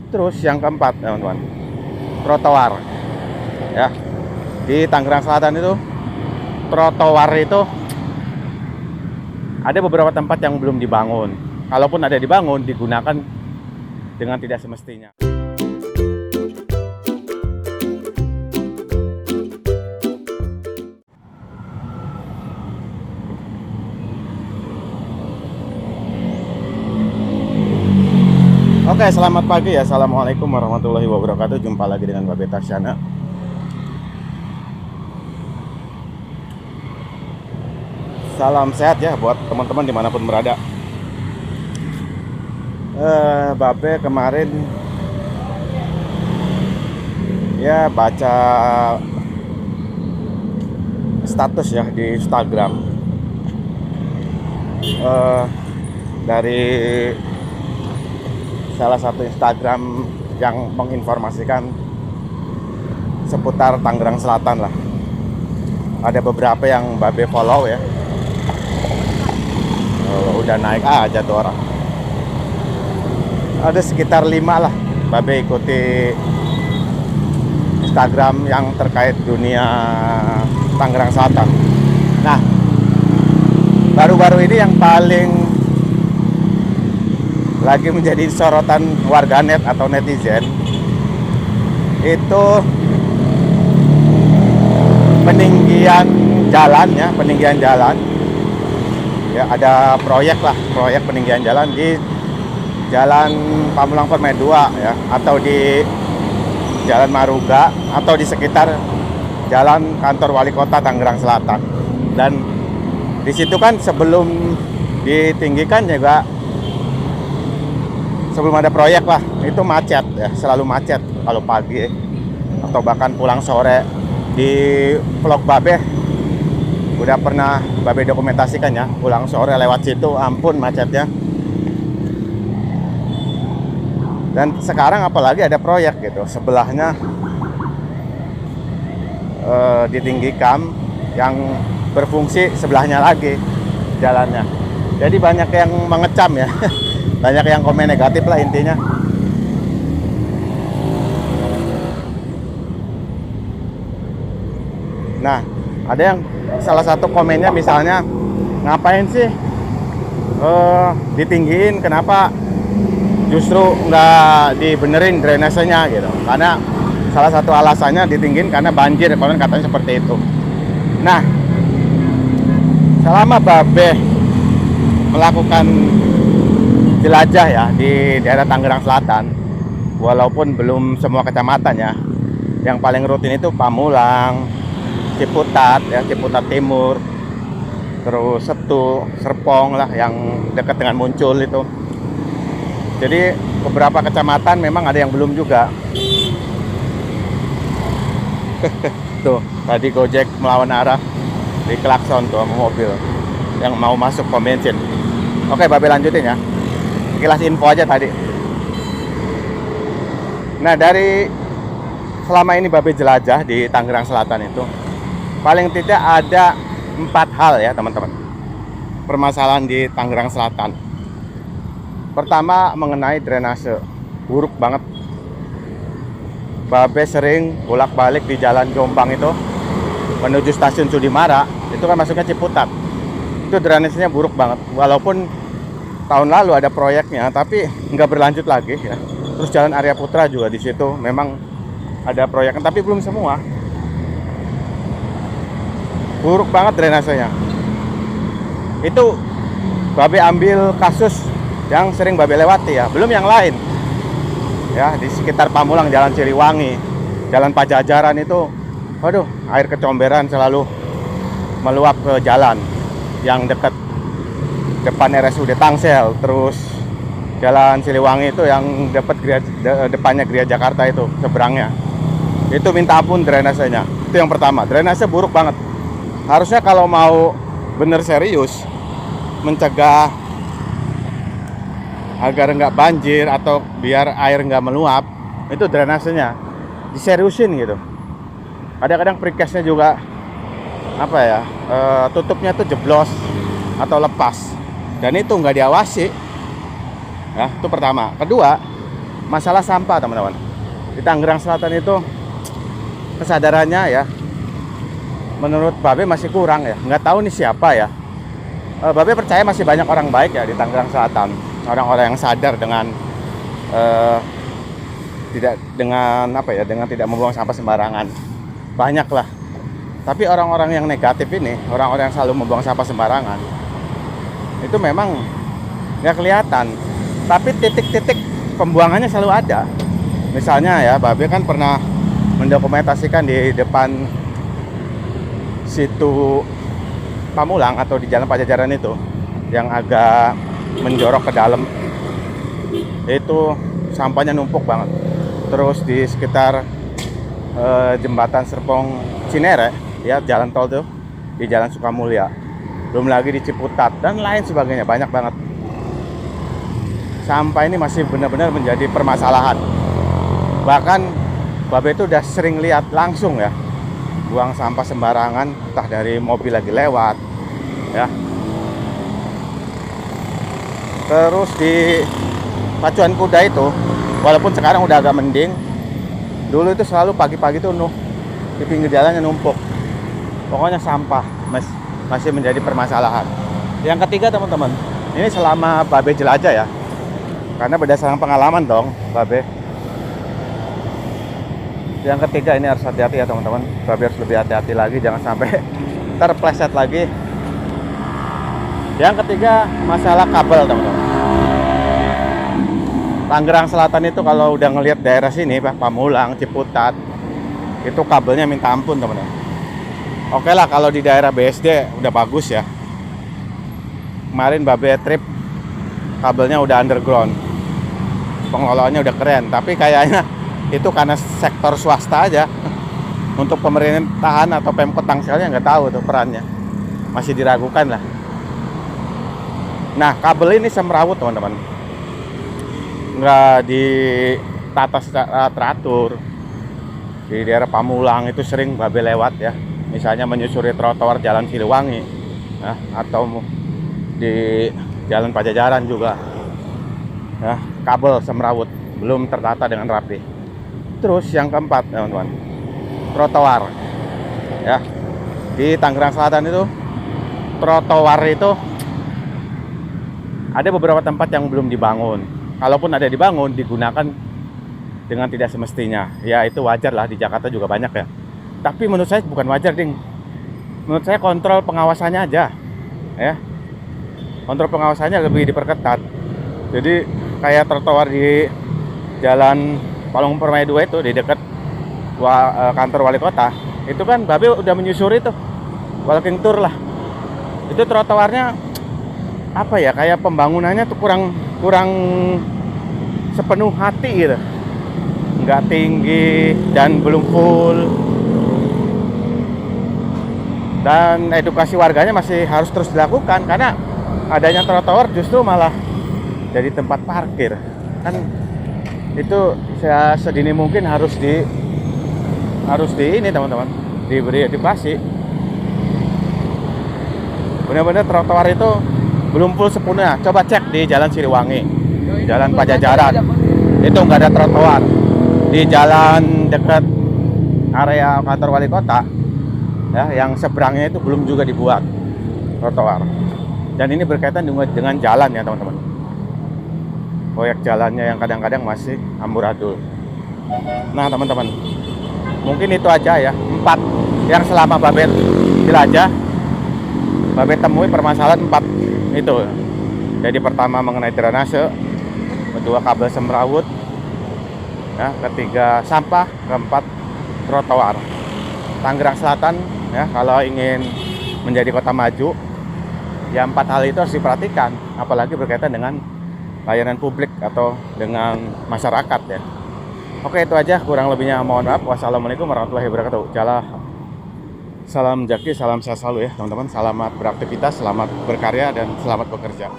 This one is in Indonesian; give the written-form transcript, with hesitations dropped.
Terus yang keempat, teman-teman, trotoar. Ya, di Tangerang Selatan itu trotoar itu ada beberapa tempat yang belum dibangun. Kalaupun ada dibangun, digunakan dengan tidak semestinya. Oke, selamat pagi ya. Assalamualaikum warahmatullahi wabarakatuh. Jumpa lagi dengan Babe Tasyana. Salam sehat ya buat teman-teman dimanapun berada. Babe kemarin ya baca status ya di Instagram dari salah satu Instagram yang menginformasikan seputar Tangerang Selatan lah. Ada beberapa yang Babe follow ya. Udah naik aja tuh orang. Ada sekitar 5 lah Babe ikuti Instagram yang terkait dunia Tangerang Selatan. Nah, baru-baru ini yang paling lagi menjadi sorotan warganet atau netizen itu peninggian jalan ya, ada proyek peninggian jalan di Jalan Pamulang Permai 2 ya, atau di Jalan Maruga, atau di sekitar Jalan Kantor Wali Kota Tangerang Selatan. Dan di situ kan sebelum ditinggikan juga, sebelum ada proyek lah, itu macet ya, selalu macet kalau pagi atau bahkan pulang sore. Di vlog Babe udah pernah Babe dokumentasikan ya, pulang sore lewat situ, ampun macetnya. Dan sekarang apalagi ada proyek gitu, sebelahnya ditinggikan, yang berfungsi sebelahnya lagi jalannya. Jadi banyak yang mengecam ya. Banyak yang komen negatif lah intinya. Nah, ada yang salah satu komennya misalnya, ngapain sih ditinggiin, kenapa justru nggak dibenerin drainasenya gitu. Karena salah satu alasannya ditinggiin karena banjir, konon katanya seperti itu. Nah, selama Babe melakukan jelajah ya di daerah Tangerang Selatan, walaupun belum semua kecamatan ya, yang paling rutin itu Pamulang, Ciputat ya, Ciputat Timur, terus Setu, Serpong lah yang dekat dengan Muncul itu. Jadi beberapa kecamatan memang ada yang belum juga. Tuh tadi Gojek melawan arah di klakson tuh sama mobil yang mau masuk pom bensin. Oke, Babe lanjutin ya. Kilas info aja tadi. Nah, dari selama ini Babe jelajah di Tangerang Selatan itu, paling tidak ada 4 hal ya teman-teman, permasalahan di Tangerang Selatan. Pertama, mengenai drainase, buruk banget. Babe sering bolak-balik di Jalan Jombang itu menuju stasiun Sudimara, itu kan masuknya Ciputat. Itu drainasenya buruk banget. Walaupun tahun lalu ada proyeknya, tapi nggak berlanjut lagi ya. Terus Jalan Arya Putra juga di situ memang ada proyeknya, tapi belum semua. Buruk banget drainasenya. Itu Babe ambil kasus yang sering Babe lewati ya, belum yang lain. Ya, di sekitar Pamulang, Jalan Siliwangi, Jalan Pajajaran itu, waduh, air kecomberan selalu meluap ke jalan yang dekat depan RSUD Tangsel. Terus Jalan Siliwangi itu yang depannya Gereja Jakarta itu, seberangnya. Itu minta ampun drainasenya. Itu yang pertama, drainase buruk banget. Harusnya kalau mau bener serius mencegah agar nggak banjir atau biar air nggak meluap, itu drainasenya diseriusin gitu. Kadang-kadang precastnya juga tutupnya tuh jeblos atau lepas, dan itu nggak diawasi ya. Itu pertama. Kedua, masalah sampah teman-teman. Di Tangerang Selatan itu kesadarannya ya, menurut Babe masih kurang ya. Nggak tahu nih siapa ya. Babe percaya masih banyak orang baik ya di Tangerang Selatan, orang-orang yang sadar dengan dengan tidak membuang sampah sembarangan. Banyak lah. Tapi orang-orang yang negatif ini, orang-orang yang selalu membuang sampah sembarangan, itu memang nggak kelihatan. Tapi titik-titik pembuangannya selalu ada. Misalnya ya, Babe kan pernah mendokumentasikan di depan situ Pamulang atau di Jalan Pajajaran itu, yang agak menjorok ke dalam. Itu sampahnya numpuk banget. Terus di sekitar jembatan Serpong Cinere ya, jalan tol tuh, di Jalan Sukamulya, belum lagi di Ciputat dan lain sebagainya, banyak banget. Sampah ini masih benar-benar menjadi permasalahan. Bahkan Babe itu udah sering lihat langsung ya, buang sampah sembarangan, entah dari mobil lagi lewat ya. Terus di Pacuan Kuda itu, walaupun sekarang udah agak mending, dulu itu selalu pagi-pagi tuh di pinggir jalannya numpuk. Pokoknya sampah masih menjadi permasalahan. Yang ketiga teman-teman, ini selama Babe jelajah ya, karena berdasarkan pengalaman dong Babe. Yang ketiga ini harus hati-hati ya teman-teman. Babe harus lebih hati-hati lagi, jangan sampai terpleset lagi. Yang ketiga masalah kabel teman-teman. Tangerang Selatan itu kalau udah ngelihat daerah sini, Pamulang, Ciputat, itu kabelnya minta ampun teman-teman. Oke lah kalau di daerah BSD udah bagus ya. Kemarin Babe trip, kabelnya udah underground, pengelolaannya udah keren. Tapi kayaknya itu karena sektor swasta aja. Untuk pemerintahan atau Pemkot Tangselnya nggak tahu tuh perannya, masih diragukan lah. Nah kabel ini semrawut teman-teman, nggak ditata secara teratur. Di daerah Pamulang itu sering Babe lewat ya, misalnya menyusuri trotoar Jalan Siliwangi ya, atau di Jalan Pajajaran juga ya, kabel semrawut, belum tertata dengan rapi. Terus yang keempat teman-teman, trotoar ya. Di Tangerang Selatan itu trotoar itu ada beberapa tempat yang belum dibangun. Kalaupun ada dibangun, digunakan dengan tidak semestinya. Ya itu wajar lah, di Jakarta juga banyak ya. Tapi menurut saya bukan wajar, ding. Menurut saya kontrol pengawasannya aja ya. Kontrol pengawasannya lebih diperketat. Jadi kayak trotoar di Jalan Palung Permai 2 itu, di dekat kantor wali kota, itu kan Babe udah menyusuri tuh, walking tour lah. Itu trotoarnya apa ya, kayak pembangunannya tuh kurang sepenuh hati gitu, nggak tinggi dan belum full. Dan edukasi warganya masih harus terus dilakukan, karena adanya trotoar justru malah jadi tempat parkir kan. Itu sedini mungkin harus di ini teman-teman, diberi edukasi. Benar-benar trotoar itu belum full sepenuhnya. Coba cek di Jalan Siliwangi, Jalan Pajajaran, itu nggak ada trotoar. Di jalan dekat area kantor wali kota ya, yang seberangnya itu belum juga dibuat trotoar. Dan ini berkaitan dengan jalan ya teman-teman, proyek jalannya yang kadang-kadang masih amburadul. Nah teman-teman, mungkin itu aja ya, 4 yang selama Babe jelajah, Babe temui permasalahan 4 itu. Jadi pertama mengenai drainase, kedua kabel semrawut ya, ketiga sampah, keempat trotoar. Tangerang Selatan ya, kalau ingin menjadi kota maju ya, 4 hal itu harus diperhatikan, apalagi berkaitan dengan layanan publik atau dengan masyarakat ya. Oke, itu aja, kurang lebihnya mohon maaf. Wassalamualaikum warahmatullahi wabarakatuh. Salam jaki, salam sehat selalu ya teman-teman. Selamat beraktivitas, selamat berkarya, dan selamat bekerja.